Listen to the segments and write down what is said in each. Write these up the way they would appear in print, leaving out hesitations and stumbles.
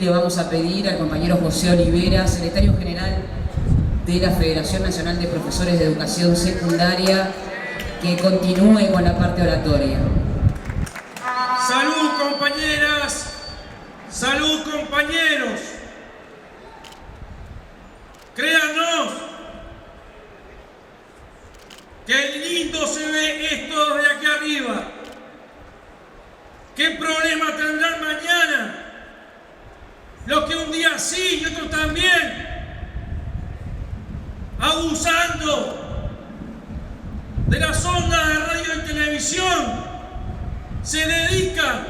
y le vamos a pedir al compañero José Olivera, secretario general de la Federación Nacional de Profesores de Educación Secundaria, que continúe con la parte oratoria. Salud, compañeras, salud, compañeros. Créanos que lindo se ve esto de aquí arriba. ¿Qué problema tendrán mañana los que un día sí y otro también, abusando de las ondas de radio y televisión, se dedican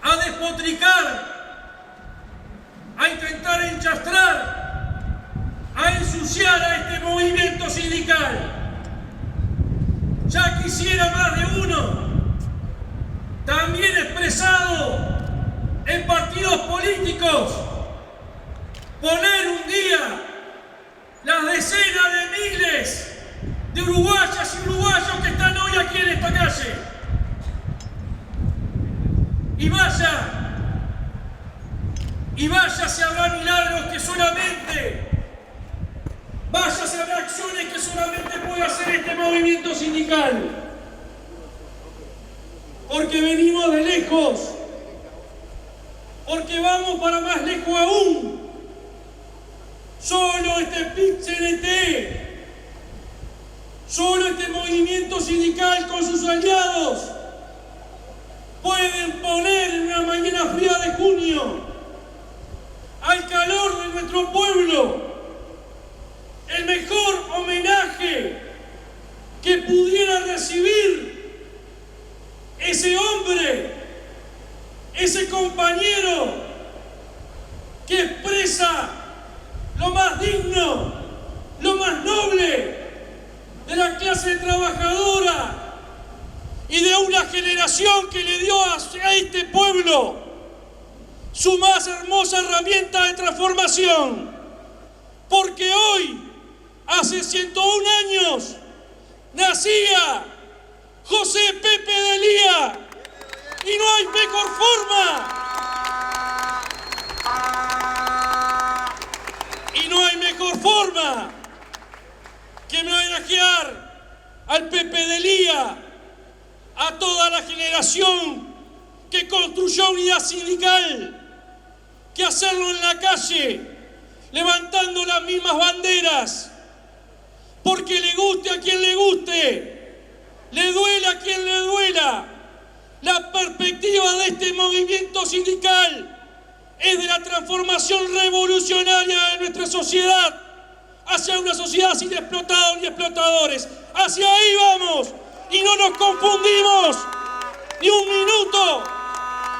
a despotricar, a intentar enchastrar, a ensuciar a este movimiento sindical? Ya quisiera más de uno, también expresado en partidos políticos, poner un día las decenas de miles de uruguayas y uruguayos que están hoy aquí en esta calle. Y vaya si habrá milagros que solamente, vaya si habrá acciones que solamente puede hacer este movimiento sindical. Porque venimos de lejos, porque vamos para más lejos aún. Solo este PIT-CNT, solo este movimiento sindical con sus aliados pueden poner en una mañana fría de junio, al calor de nuestro pueblo, el mejor homenaje que pudiera recibir ese hombre, ese compañero que expresa lo más digno, lo más noble de la clase trabajadora y de una generación que le dio a este pueblo su más hermosa herramienta de transformación. Porque hoy, hace 101 años, nacía José Pepe Delía, y no hay mejor forma. Y no hay mejor forma que homenajear al Pepe Delía, a toda la generación que construyó unidad sindical, que hacerlo en la calle, levantando las mismas banderas, porque le guste a quien le guste, le duela a quien le duela. La perspectiva de este movimiento sindical es de la transformación revolucionaria de nuestra sociedad hacia una sociedad sin explotados ni explotadores. Hacia ahí vamos, y no nos confundimos ni un minuto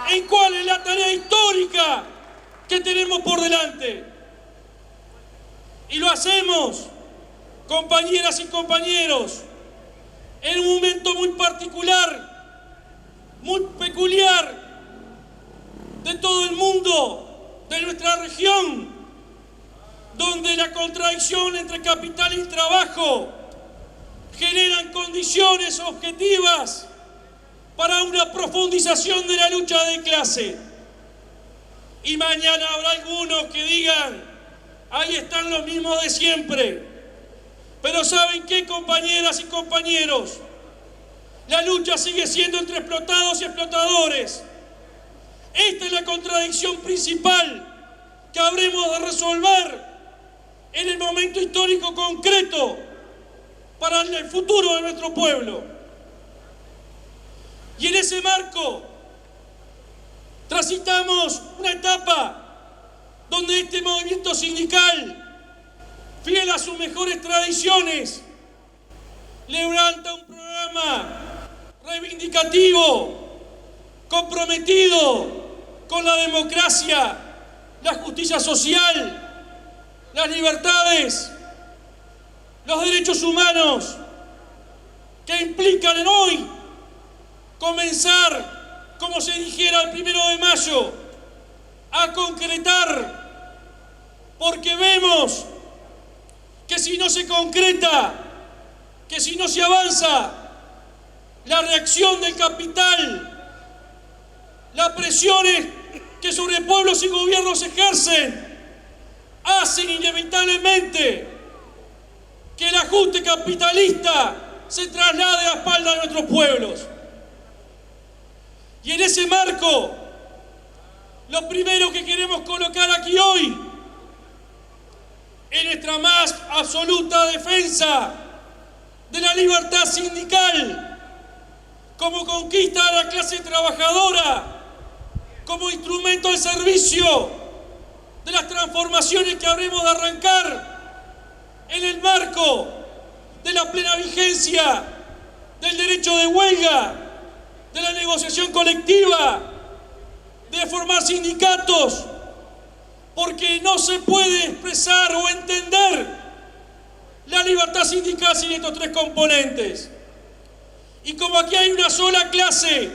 en cuál es la tarea histórica que tenemos por delante. Y lo hacemos, compañeras y compañeros, en un momento muy particular, muy peculiar de todo el mundo, de nuestra región, donde la contradicción entre capital y trabajo generan condiciones objetivas para una profundización de la lucha de clase. Y mañana habrá algunos que digan, ahí están los mismos de siempre. Pero ¿saben qué, compañeras y compañeros? La lucha sigue siendo entre explotados y explotadores. Esta es la contradicción principal que habremos de resolver en el momento histórico concreto para el futuro de nuestro pueblo. Y en ese marco transitamos una etapa donde este movimiento sindical, fiel a sus mejores tradiciones, levanta un programa reivindicativo, comprometido con la democracia, la justicia social, las libertades, los derechos humanos, que implican en hoy comenzar, como se dijera el 1 de mayo, a concretar, porque vemos que si no se concreta, que si no se avanza, la reacción del capital, las presiones que que sobre pueblos y gobiernos ejercen, hacen inevitablemente que el ajuste capitalista se traslade a la espalda de nuestros pueblos. Y en ese marco, lo primero que queremos colocar aquí hoy es nuestra más absoluta defensa de la libertad sindical como conquista de la clase trabajadora, como instrumento al servicio de las transformaciones que habremos de arrancar en el marco de la plena vigencia del derecho de huelga, de la negociación colectiva, de formar sindicatos, porque no se puede expresar o entender la libertad sindical sin estos tres componentes. Y como aquí hay una sola clase,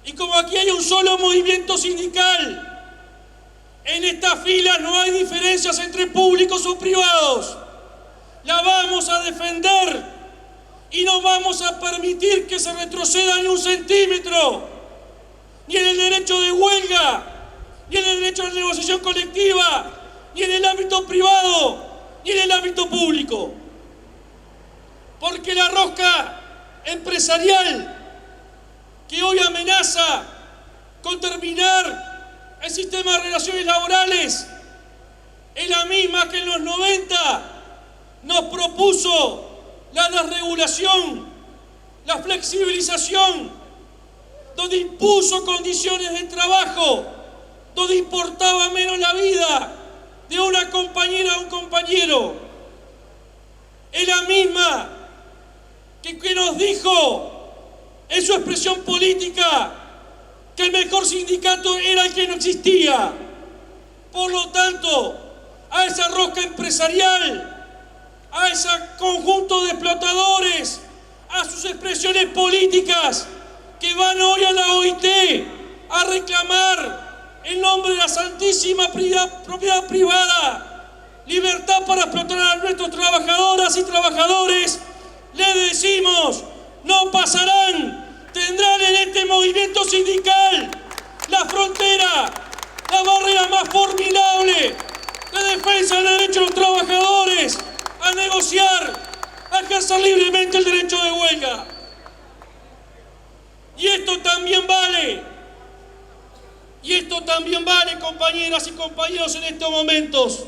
y como aquí hay un solo movimiento sindical, en estas filas no hay diferencias entre públicos o privados. La vamos a defender y no vamos a permitir que se retroceda ni un centímetro, ni en el derecho de huelga, ni en el derecho a la negociación colectiva, ni en el ámbito privado, ni en el ámbito público. Porque la rosca empresarial que hoy amenaza con terminar el sistema de relaciones laborales es la misma que en los 90 nos propuso la desregulación, la flexibilización, donde impuso condiciones de trabajo, donde importaba menos la vida de una compañera a un compañero. Es la misma que nos dijo en su expresión política que el mejor sindicato era el que no existía. Por lo tanto, a esa rosca empresarial, a ese conjunto de explotadores, a sus expresiones políticas que van hoy a la OIT a reclamar en nombre de la santísima propiedad privada, libertad para explotar a nuestros trabajadoras y trabajadores, les decimos, no pasarán, tendrán en este movimiento sindical la frontera, la barrera más formidable de defensa del derecho de los trabajadores a negociar, a ejercer libremente el derecho de huelga. Y esto también vale, compañeras y compañeros, en estos momentos,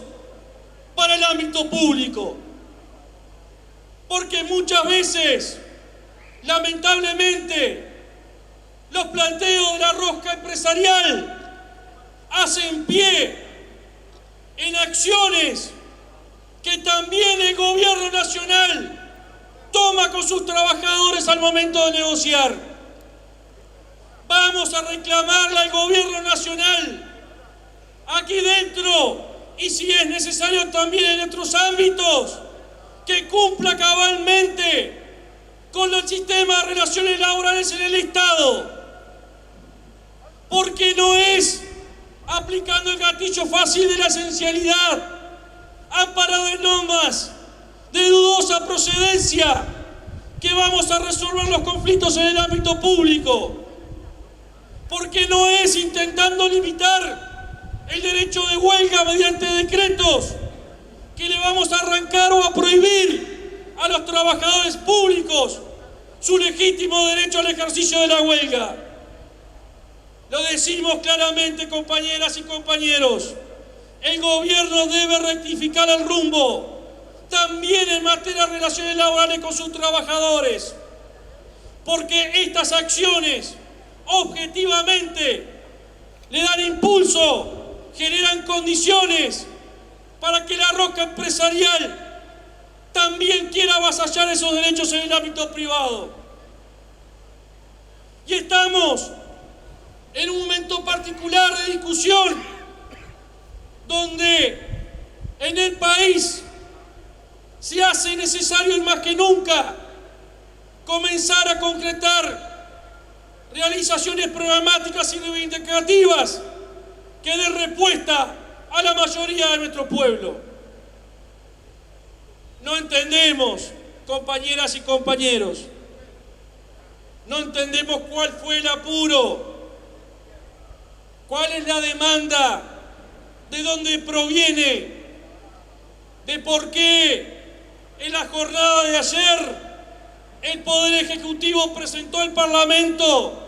para el ámbito público. Porque muchas veces, lamentablemente, los planteos de la rosca empresarial hacen pie en acciones que también el gobierno nacional toma con sus trabajadores al momento de negociar. Vamos a reclamarle al gobierno nacional, aquí dentro, y si es necesario también en otros ámbitos, que cumpla cabalmente con el sistema de relaciones laborales en el Estado. Porque no es aplicando el gatillo fácil de la esencialidad, amparado en normas de dudosa procedencia, que vamos a resolver los conflictos en el ámbito público. Porque no es intentando limitar el derecho de huelga mediante decretos que le vamos a arrancar o a prohibir a los trabajadores públicos su legítimo derecho al ejercicio de la huelga. Lo decimos claramente, compañeras y compañeros, el gobierno debe rectificar el rumbo, también en materia de relaciones laborales con sus trabajadores, porque estas acciones objetivamente le dan impulso, generan condiciones para que la rosca empresarial también quiera avasallar esos derechos en el ámbito privado. Y estamos en un momento particular de discusión donde en el país se hace necesario y más que nunca comenzar a concretar realizaciones programáticas y reivindicativas que den respuesta a la mayoría de nuestro pueblo. No entendemos, compañeras y compañeros, no entendemos cuál fue el apuro cuál es la demanda, de dónde proviene, de por qué en la jornada de ayer el Poder Ejecutivo presentó al Parlamento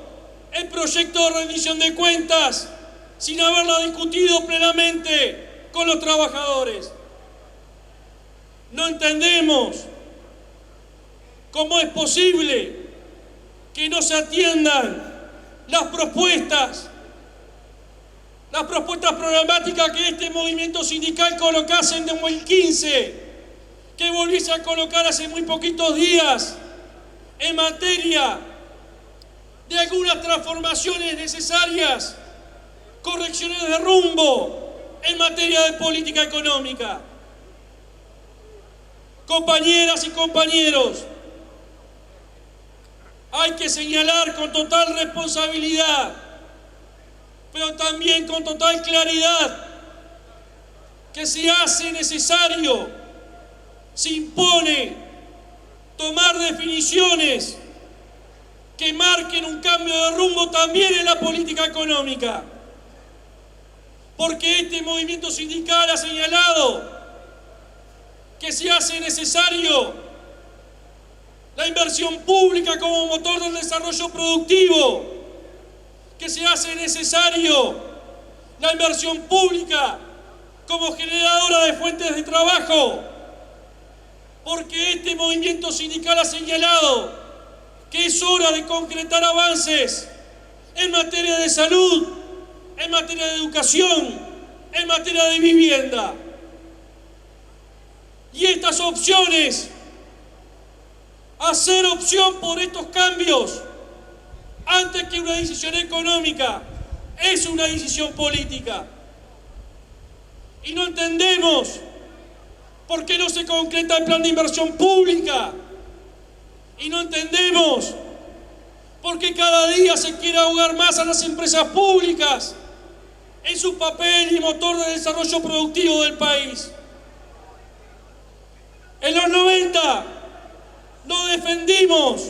el proyecto de rendición de cuentas sin haberlo discutido plenamente con los trabajadores. No entendemos cómo es posible que no se atiendan las propuestas programáticas que este movimiento sindical colocase en 2015, que volviese a colocar hace muy poquitos días en materia de algunas transformaciones necesarias, correcciones de rumbo en materia de política económica. Compañeras y compañeros, hay que señalar con total responsabilidad, pero también con total claridad, que se hace necesario, se impone tomar definiciones que marquen un cambio de rumbo también en la política económica. Porque este movimiento sindical ha señalado que se hace necesario la inversión pública como motor del desarrollo productivo, que se hace necesario la inversión pública como generadora de fuentes de trabajo, porque este movimiento sindical ha señalado que es hora de concretar avances en materia de salud, en materia de educación, en materia de vivienda. Y estas opciones, hacer opción por estos cambios antes que una decisión económica, es una decisión política. Y no entendemos por qué no se concreta el plan de inversión pública. Y no entendemos por qué cada día se quiere ahogar más a las empresas públicas en su papel y motor de desarrollo productivo del país. En los 90 no defendimos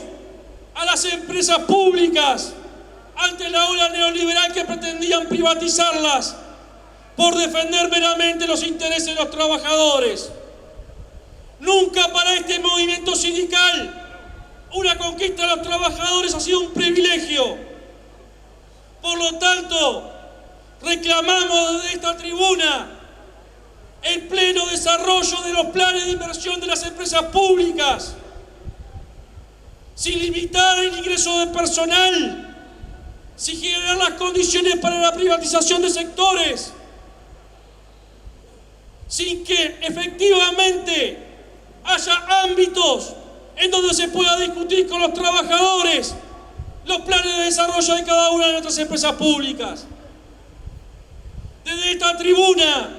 a las empresas públicas ante la ola neoliberal que pretendían privatizarlas por defender meramente los intereses de los trabajadores. Nunca para este movimiento sindical una conquista de los trabajadores ha sido un privilegio. Por lo tanto, reclamamos desde esta tribuna el pleno desarrollo de los planes de inversión de las empresas públicas, sin limitar el ingreso de personal, sin generar las condiciones para la privatización de sectores, sin que efectivamente haya ámbitos en donde se pueda discutir con los trabajadores los planes de desarrollo de cada una de nuestras empresas públicas. Desde esta tribuna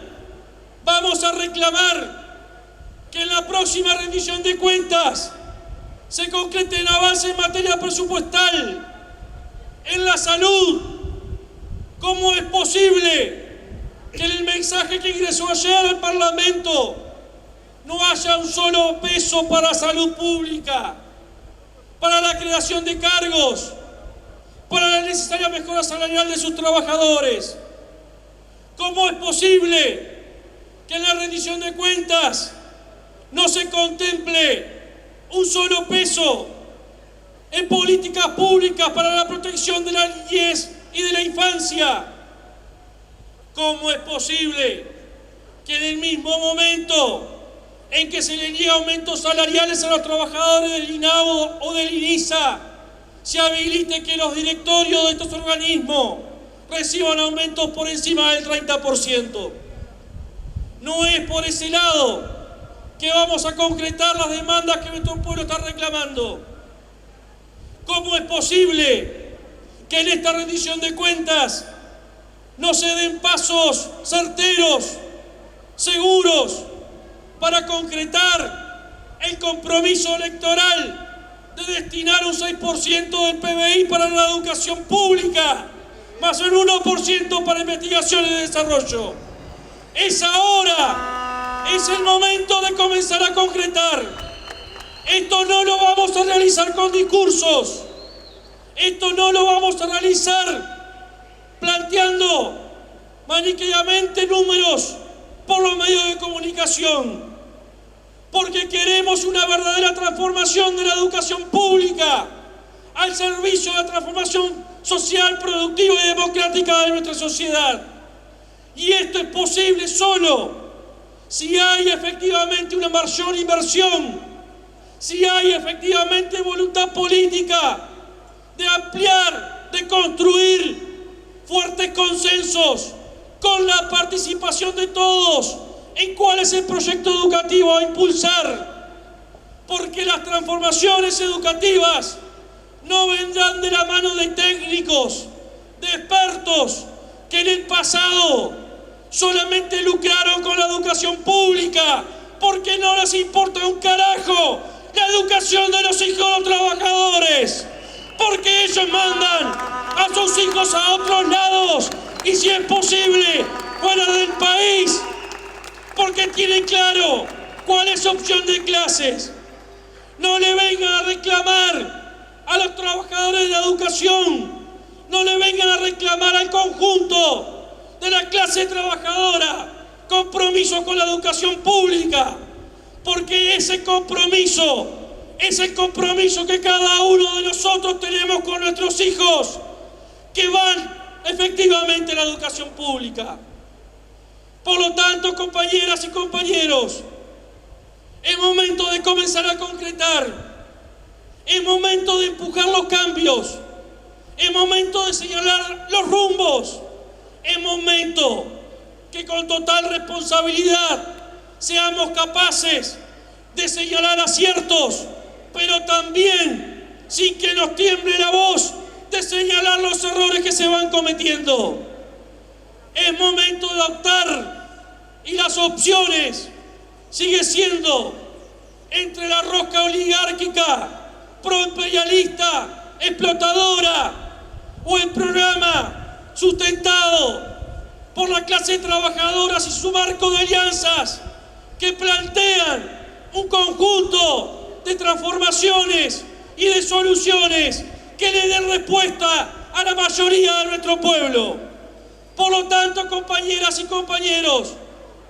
vamos a reclamar que en la próxima rendición de cuentas se concreten avances en materia presupuestal, en la salud. ¿Cómo es posible que en el mensaje que ingresó ayer al Parlamento no haya un solo peso para salud pública, para la creación de cargos, para la necesaria mejora salarial de sus trabajadores? ¿Cómo es posible que en la rendición de cuentas no se contemple un solo peso en políticas públicas para la protección de la niñez y de la infancia? ¿Cómo es posible que en el mismo momento en que se le niega aumentos salariales a los trabajadores del INAO o del INISA, se habilite que los directorios de estos organismos reciban aumentos por encima del 30%? No es por ese lado que vamos a concretar las demandas que nuestro pueblo está reclamando. ¿Cómo es posible que en esta rendición de cuentas no se den pasos certeros, seguros, para concretar el compromiso electoral de destinar un 6% del PBI para la educación pública, más un 1% para investigación y desarrollo? Es ahora, es el momento de comenzar a concretar. Esto no lo vamos a realizar con discursos, esto no lo vamos a realizar planteando maniqueamente números por los medios de comunicación, porque queremos una verdadera transformación de la educación pública al servicio de la transformación social, productiva y democrática de nuestra sociedad. Y esto es posible solo si hay efectivamente una mayor inversión, si hay efectivamente voluntad política de ampliar, de construir fuertes consensos con la participación de todos en cuál es el proyecto educativo a impulsar, porque las transformaciones educativas no vendrán de la mano de técnicos, de expertos que en el pasado solamente lucraron con la educación pública porque no les importa un carajo la educación de los hijos de los trabajadores, porque ellos mandan a sus hijos a otros lados y, si es posible, fuera del país, porque tienen claro cuál es su opción de clases. No le vengan a reclamar a los trabajadores de la educación, no le vengan a reclamar al conjunto de la clase trabajadora compromiso con la educación pública, porque ese compromiso es el compromiso que cada uno de nosotros tenemos con nuestros hijos que van efectivamente a la educación pública. Por lo tanto, compañeras y compañeros, es momento de comenzar a concretar, es momento de empujar los cambios, es momento de señalar los rumbos, es momento que con total responsabilidad seamos capaces de señalar aciertos, pero también, sin que nos tiemble la voz, de señalar los errores que se van cometiendo. Es momento de optar, y las opciones sigue siendo entre la rosca oligárquica, proimperialista, explotadora, o el programa sustentado por la clase trabajadora y su marco de alianzas que plantean un conjunto de transformaciones y de soluciones que le den respuesta a la mayoría de nuestro pueblo. Por lo tanto, compañeras y compañeros,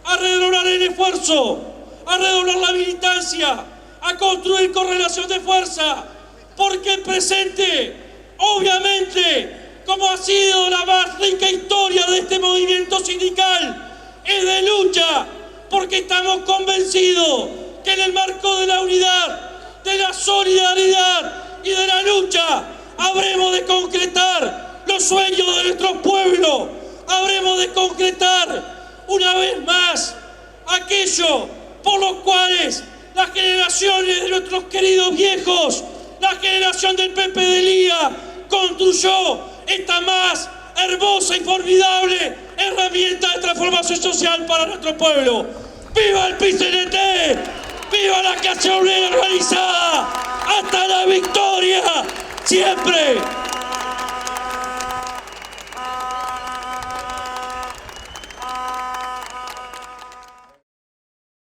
a redoblar el esfuerzo, a redoblar la militancia, a construir correlación de fuerza, porque el presente, obviamente, como ha sido la más rica historia de este movimiento sindical, es de lucha, porque estamos convencidos que en el marco de la unidad, de la solidaridad y de la lucha, habremos de concretar los sueños de nuestro pueblo, habremos de concretar una vez más aquello por los cuales las generaciones de nuestros queridos viejos, la generación del Pepe de Lía, construyó esta más hermosa y formidable herramienta de transformación social para nuestro pueblo. ¡Viva el PCNT! ¡Viva la clase obrera organizada! ¡Hasta la victoria! ¡Siempre!